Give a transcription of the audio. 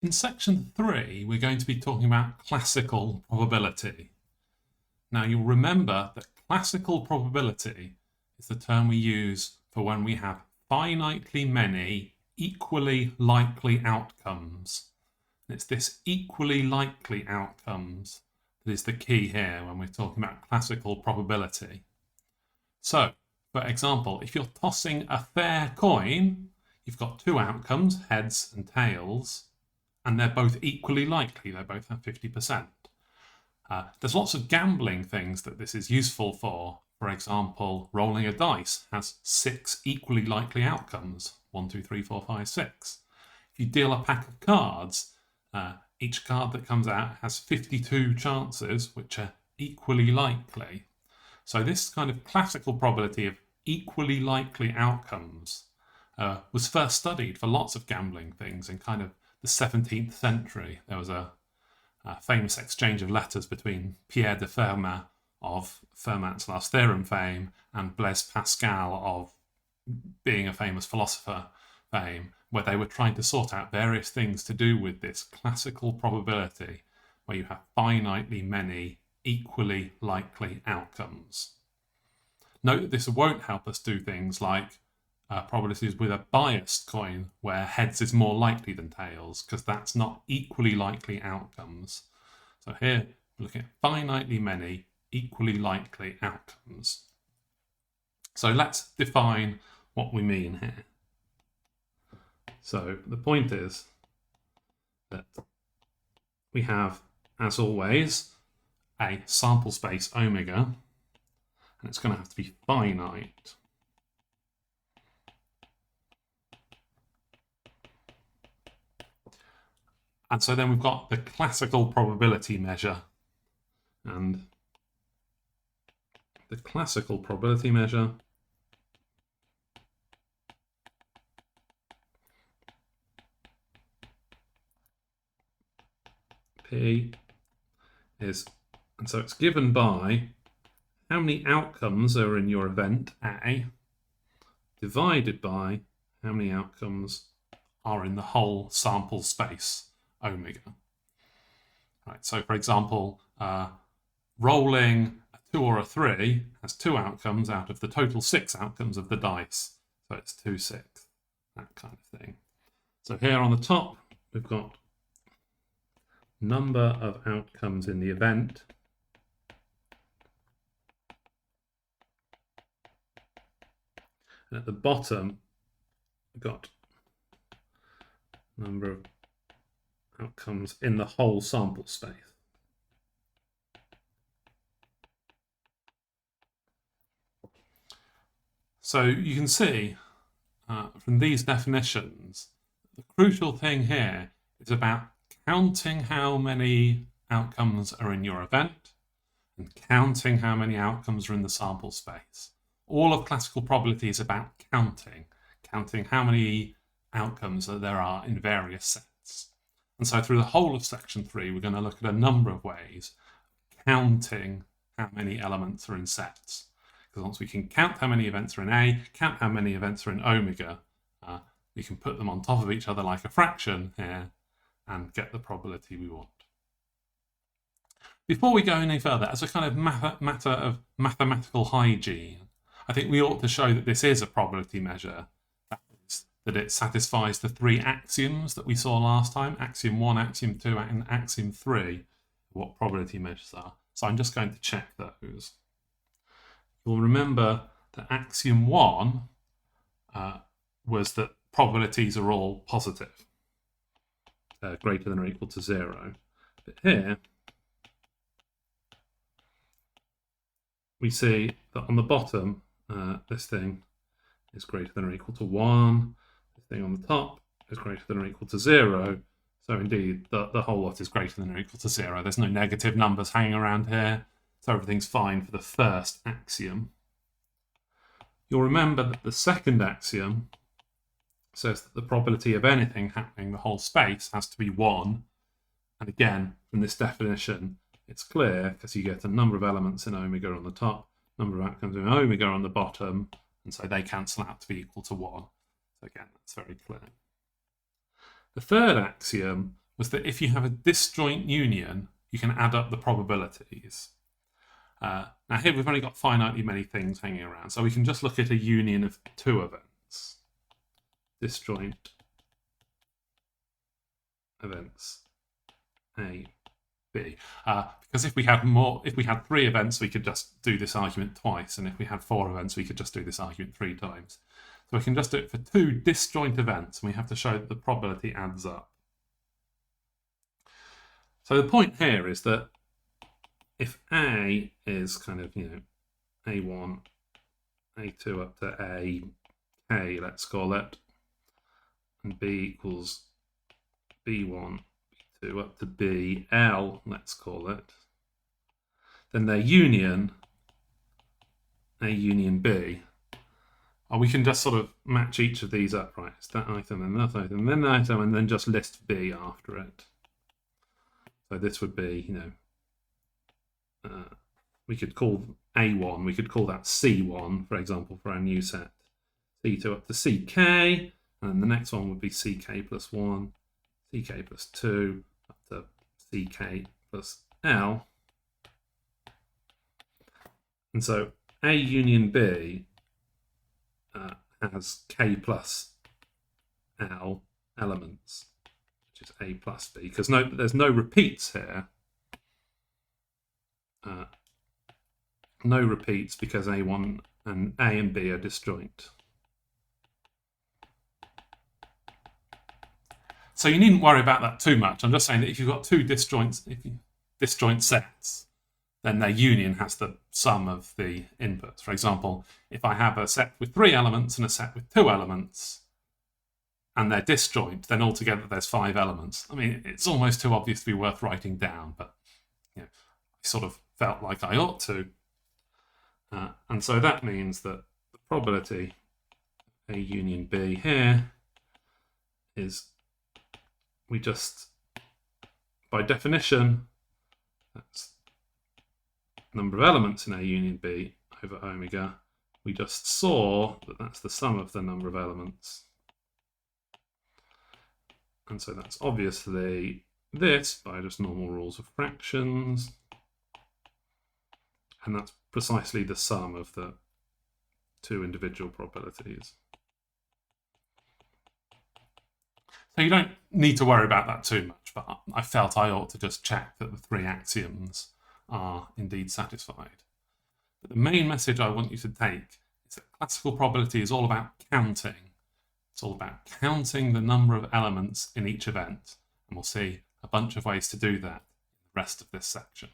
In section 3, we're going to be talking about classical probability. Now, you'll remember that classical probability is the term we use for when we have finitely many equally likely outcomes. And it's this equally likely outcomes that is the key here when we're talking about classical probability. So, for example, if you're tossing a fair coin, you've got two outcomes, heads and tails, and they're both equally likely. They both have 50%. There's lots of gambling things that this is useful for. For example, rolling a dice has 6 equally likely outcomes. 1, 2, 3, 4, 5, 6. If you deal a pack of cards, each card that comes out has 52 chances, which are equally likely. So this kind of classical probability of equally likely outcomes was first studied for lots of gambling things in kind of the 17th century. There was a famous exchange of letters between Pierre de Fermat of Fermat's last theorem fame and Blaise Pascal of being a famous philosopher fame, where they were trying to sort out various things to do with this classical probability where you have finitely many equally likely outcomes. Note that this won't help us do things like probabilities with a biased coin where heads is more likely than tails, because that's not equally likely outcomes. So here we're looking at finitely many equally likely outcomes. So let's define what we mean here. So the point is that we have, as always, a sample space omega, and it's going to have to be finite. And so then we've got the classical probability measure. And the classical probability measure P is, and so it's given by how many outcomes are in your event A divided by how many outcomes are in the whole sample space omega. Right, so for example, rolling a 2 or a 3 has 2 outcomes out of the total 6 outcomes of the dice. So it's 2, 6, that kind of thing. So here on the top, we've got number of outcomes in the event. And at the bottom, we've got number of outcomes in the whole sample space. So you can see from these definitions, the crucial thing here is about counting how many outcomes are in your event and counting how many outcomes are in the sample space. All of classical probability is about counting how many outcomes there are in various sets. And so through the whole of section 3, we're going to look at a number of ways of counting how many elements are in sets. Because once we can count how many events are in A, count how many events are in omega, we can put them on top of each other like a fraction here and get the probability we want. Before we go any further, as a kind of matter of mathematical hygiene, I think we ought to show that this is a probability measure, that it satisfies the 3 axioms that we saw last time, axiom 1, axiom 2, and axiom 3, what probability measures are. So I'm just going to check those. You'll remember that axiom 1 was that probabilities are all positive, greater than or equal to 0. But here, we see that on the bottom, this thing is greater than or equal to 1. This thing on the top is greater than or equal to 0. So indeed, the whole lot is greater than or equal to 0. There's no negative numbers hanging around here. So everything's fine for the first axiom. You'll remember that the second axiom says that the probability of anything happening in the whole space has to be 1. And again, from this definition, it's clear because you get a number of elements in omega on the top, number of outcomes in omega on the bottom, and so they cancel out to be equal to 1. So again, that's very clear. The third axiom was that if you have a disjoint union, you can add up the probabilities. Now here we've only got finitely many things hanging around, so we can just look at a union of two events. Disjoint events A, B. Because if we had three events, we could just do this argument twice, and if we had four events, we could just do this argument 3 times. So we can just do it for two disjoint events, and we have to show that the probability adds up. So the point here is that if A is kind of, A1, A2 up to A, K, let's call it, and B equals B1, B2 up to B, L, let's call it, then their union, A union B, we can just sort of match each of these up, right? It's that item, then that item, then that item, and then just list B after it. So this would be, we could call A1, we could call that C1, for example, for our new set. C2 up to CK, and then the next one would be CK plus 1, CK plus 2, up to CK plus L. And so A union B has K plus L elements, which is A plus B, because there's no repeats here. No repeats because A1 and A and B are disjoint. So you needn't worry about that too much. I'm just saying that if you've got two disjoint sets, then their union has the sum of the inputs. For example, if I have a set with 3 elements and a set with 2 elements, and they're disjoint, then altogether there's 5 elements. I mean, it's almost too obvious to be worth writing down, but I sort of felt like I ought to. And so that means that the probability A union B here is, we just, by definition, that's number of elements in A union B over omega. We just saw that that's the sum of the number of elements. And so that's obviously this by just normal rules of fractions. And that's precisely the sum of the two individual probabilities. So you don't need to worry about that too much, but I felt I ought to just check that the 3 axioms are indeed satisfied. But the main message I want you to take is that classical probability is all about counting. It's all about counting the number of elements in each event, and we'll see a bunch of ways to do that in the rest of this section.